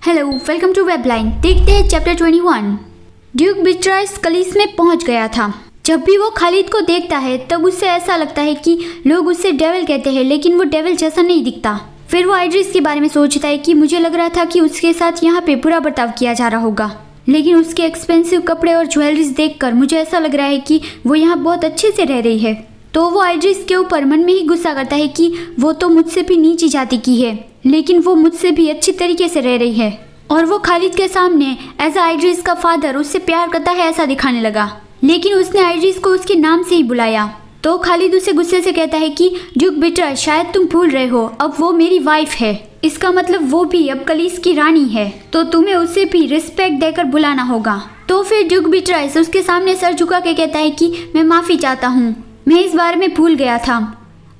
Hello, welcome to webline. देखते हैं chapter 21। Duke बिट्राइस कलीस में पहुंच गया था। जब भी वो खालिद को देखता है तब उससे ऐसा लगता है कि लोग उससे डेविल कहते हैं, लेकिन वो डेविल जैसा नहीं दिखता। फिर वो आइड्रिस के बारे में सोचता है कि मुझे लग रहा था कि उसके साथ यहाँ पे बुरा बर्ताव किया जा रहा होगा, लेकिन उसके एक्सपेंसिव कपड़े और ज्वेलरीज देखकर मुझे ऐसा लग रहा है कि वो यहाँ बहुत अच्छे से रह रही है। तो वो आइड्रिस के ऊपर मन में ही गुस्सा करता है कि वो तो मुझसे भी नीची जाति की है, लेकिन वो मुझसे भी अच्छी तरीके से रह रही है। और वो खालिद के सामने एज आइड्रिस का फादर उससे प्यार करता है ऐसा दिखाने लगा, लेकिन उसने आइड्रिस को उसके नाम से ही बुलाया। तो खालिद उसे गुस्से से कहता है कि ड्यूक बिट्राइस, शायद तुम भूल रहे हो, अब वो मेरी वाइफ है। इसका मतलब वो भी अब कलीस की रानी है, तो तुम्हें उसे भी रिस्पेक्ट देकर बुलाना होगा। तो फिर ड्यूक बिट्राइस उसके सामने सर झुका के कहता है कि मैं माफ़ी चाहता हूँ, मैं इस बारे में भूल गया था।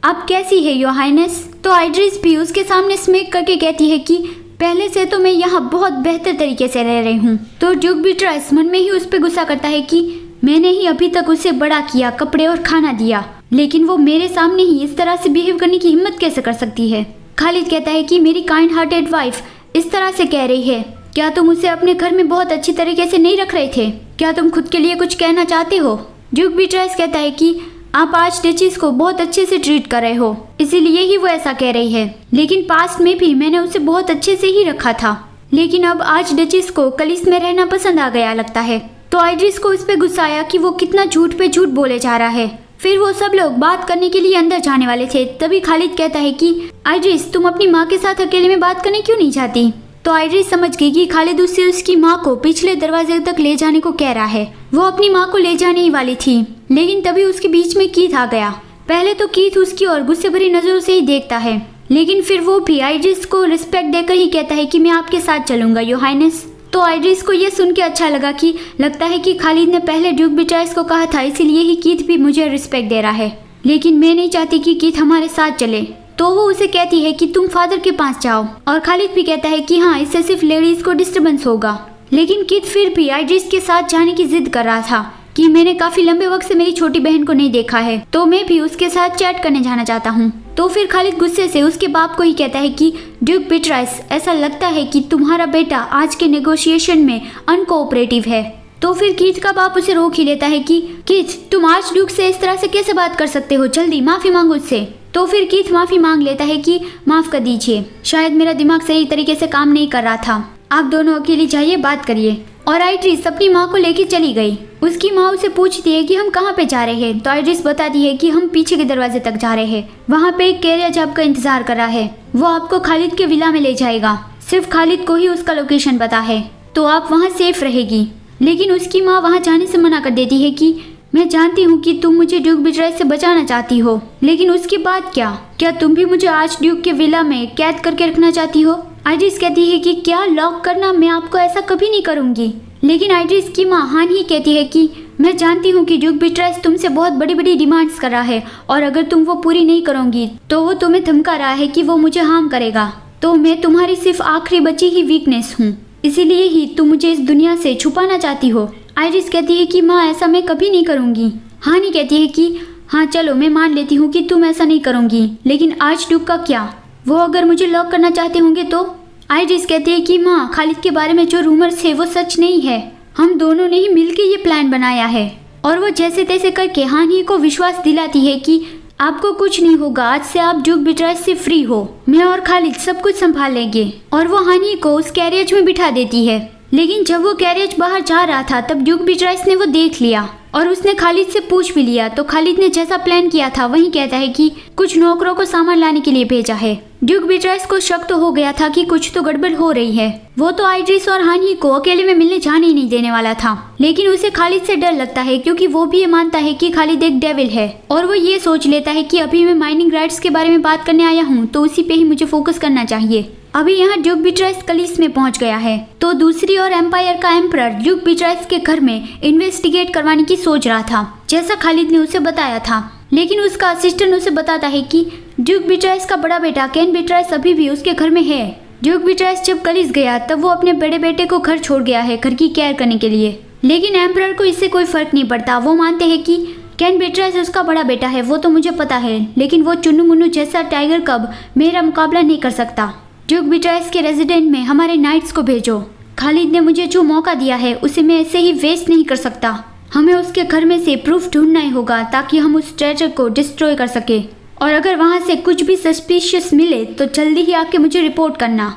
अब कैसी है योर हाइनेस? तो आइड्रिस भी उसके सामने स्मेक करके कहती है कि पहले से तो मैं यहाँ बहुत बेहतर तरीके से रह रही हूँ। तो ड्यूक बिट्राइस मन में ही उस पर गुस्सा करता है कि मैंने ही अभी तक उसे बड़ा किया, कपड़े और खाना दिया, लेकिन वो मेरे सामने ही इस तरह से बिहेव करने की हिम्मत कैसे कर सकती है? खालिद कहता है कि मेरी काइंड हार्टेड वाइफ इस तरह से कह रही है, क्या तुम उसे अपने घर में बहुत अच्छी तरीके से नहीं रख रहे थे? क्या तुम खुद के लिए कुछ कहना चाहते हो? ड्यूक बिट्राइस कहता है कि आप आज डचेस को बहुत अच्छे से ट्रीट कर रहे हो, इसीलिए ही वो ऐसा कह रही है, लेकिन पास्ट में भी मैंने उसे बहुत अच्छे से ही रखा था, लेकिन अब आज डचेस को कलीस में रहना पसंद आ गया लगता है। तो आइड्रिस को इस पे गुस्सा आया कि वो कितना झूठ पे झूठ बोले जा रहा है। फिर वो सब लोग बात करने के लिए अंदर जाने वाले थे, तभी खालिद कहता है कि आइड्रिस, तुम अपनी माँ के साथ अकेले में बात करने क्यों नहीं जाती? तो आइड्रिस समझ गई कि खालिद उससे उसकी माँ को पिछले दरवाजे तक ले जाने को कह रहा है। वो अपनी माँ को ले जाने ही वाली थी, लेकिन तभी उसके बीच में कीथ आ गया। पहले तो कीथ उसकी ओर गुस्से भरी नजरों से ही देखता है, लेकिन फिर वो भी आइड्रिस को रिस्पेक्ट देकर ही कहता है कि मैं आपके साथ चलूंगा योर हाइनेस। तो आइड्रिस को ये सुन के अच्छा लगा कि लगता है कि खालिद ने पहले ड्यूक बिट्राइस को कहा था, इसीलिए ही कीथ भी मुझे रिस्पेक्ट दे रहा है, लेकिन मैं नहीं चाहती कि कीथ हमारे साथ चले। तो वो उसे कहती है कि तुम फादर के पास जाओ, और खालिद भी कहता है कि हाँ, इससे सिर्फ लेडीज को डिस्टर्बेंस होगा। लेकिन कीथ फिर भी आइड्रिस के साथ जाने की जिद कर रहा था कि मैंने काफी लंबे वक्त से मेरी छोटी बहन को नहीं देखा है, तो मैं भी उसके साथ चैट करने जाना चाहता हूँ। तो फिर खालिद गुस्से से उसके बाप को ही कहता है कि ड्यूक बिट्राइस, ऐसा लगता है कि तुम्हारा बेटा आज के नेगोशिएशन में अनकोऑपरेटिव है। तो फिर कीथ का बाप उसे रोक ही लेता है कि कीथ, तुम आज ड्यूक से इस तरह से कैसे बात कर सकते हो, जल्दी माफी मांगो उससे। तो फिर कीथ माफी मांग लेता है कि माफ कर दीजिए, शायद मेरा दिमाग सही तरीके से काम नहीं कर रहा था, आप दोनों अकेले जाइए, बात करिए। और आइड्रिस अपनी माँ को लेकर चली गई। उसकी माँ उसे पूछती है कि हम कहाँ पे जा रहे हैं, तो आइड्रिस बताती है कि हम पीछे के दरवाजे तक जा रहे हैं, वहाँ पे एक कैरियर आपका इंतजार कर रहा है, वो आपको खालिद के विला में ले जाएगा, सिर्फ खालिद को ही उसका लोकेशन पता है, तो आप वहाँ सेफ रहेगी। लेकिन उसकी माँ वहाँ जाने से मना कर देती है कि मैं जानती हूँ कि तुम मुझे ड्यूक बिट्राइस से बचाना चाहती हो, लेकिन उसके बाद क्या तुम भी मुझे आज ड्यूक के विला में कैद करके रखना चाहती हो? आइड्रिस कहती है कि क्या लॉक करना, मैं आपको ऐसा कभी नहीं करूँगी। लेकिन आइड्रिस की माँ हान ही कहती है कि मैं जानती हूँ कि ड्यूक बिट्राइस तुमसे बहुत बड़ी बड़ी डिमांड्स कर रहा है, और अगर तुम वो पूरी नहीं करोगी तो वो तुम्हें धमका रहा है कि वो मुझे हार्म करेगा, तो मैं तुम्हारी सिर्फ आखिरी बची ही वीकनेस हूँ, इसीलिए ही तुम मुझे इस दुनिया से छुपाना चाहती हो। आइड्रिस कहती है कि माँ, ऐसा मैं कभी नहीं करूँगी। हानी कहती है कि हाँ चलो, मैं मान लेती हूँ कि तुम ऐसा नहीं करोगी, लेकिन आज ड्यूक का क्या, वो अगर मुझे लॉक करना चाहते होंगे तो? आइड्रिस कहती है कि माँ, खालिद के बारे में जो रूमर्स है वो सच नहीं है, हम दोनों ने ही मिलकर ये प्लान बनाया है। और वो जैसे तैसे करके हानी को विश्वास दिलाती है कि आपको कुछ नहीं होगा, आज से आप ड्यूक बिट्राइस से फ्री हो, मैं और खालिद सब कुछ संभाल लेंगे। और वो हानी को उस कैरियज में बिठा देती है, लेकिन जब वो कैरियज बाहर जा रहा था तब ड्यूक बिट्राइस ने वो देख लिया और उसने खालिद से पूछ भी लिया। तो खालिद ने जैसा प्लान किया था वही कहता है कि कुछ नौकरों को सामान लाने के लिए भेजा है। ड्यूक बिट्राइस को शक तो हो गया था कि कुछ तो गड़बड़ हो रही है। वो तो आइड्रिस और हानी को अकेले में मिलने जाने ही नहीं देने वाला था, लेकिन उसे खालिद से डर लगता है क्योंकि वो भी ये मानता है कि खालिद एक डेविल है, और वो ये सोच लेता है कि अभी मैं माइनिंग राइट्स के बारे में बात करने आया हूँ, तो उसी पे ही मुझे फोकस करना चाहिए। अभी यहाँ ड्यूक बिट्राइस कलीस में पहुँच गया है, तो दूसरी ओर एम्पायर का एम्परर ड्यूक बिट्राइस के घर में इन्वेस्टिगेट करवाने की सोच रहा था, जैसा खालिद ने उसे बताया था। लेकिन उसका असिस्टेंट उसे बताता है कि ड्यूक बिट्राइस का बड़ा बेटा केन बिट्राइस अभी भी उसके घर में है। ड्यूक बिट्राइस जब कलीस गया तब वो अपने बड़े बेटे को घर छोड़ गया है घर की केयर करने के लिए, लेकिन एम्परर को इससे कोई फर्क नहीं पड़ता। वो मानते हैं कि केन बिट्राइस उसका बड़ा बेटा है, वो तो मुझे पता है, लेकिन वो चुन्नू मुन्नू जैसा टाइगर कब मेरा मुकाबला नहीं कर सकता। ड्यूक बिट्राइस के रेजिडेंट में हमारे नाइट्स को भेजो। खालिद ने मुझे जो मौका दिया है उसे मैं ऐसे ही वेस्ट नहीं कर सकता। हमें उसके घर में से प्रूफ ढूंढना ही होगा ताकि हम उस ट्रेजर को डिस्ट्रॉय कर सके। और अगर वहाँ से कुछ भी सस्पिशियस मिले तो जल्दी ही आके मुझे रिपोर्ट करना।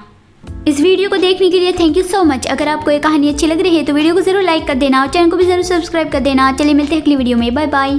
इस वीडियो को देखने के लिए थैंक यू सो मच। अगर आपको ये कहानी अच्छी लग रही है तो वीडियो को जरूर लाइक कर देना और चैनल को भी जरूर सब्सक्राइब कर देना। चलिए मिलते हैं अगली वीडियो में। Bye bye.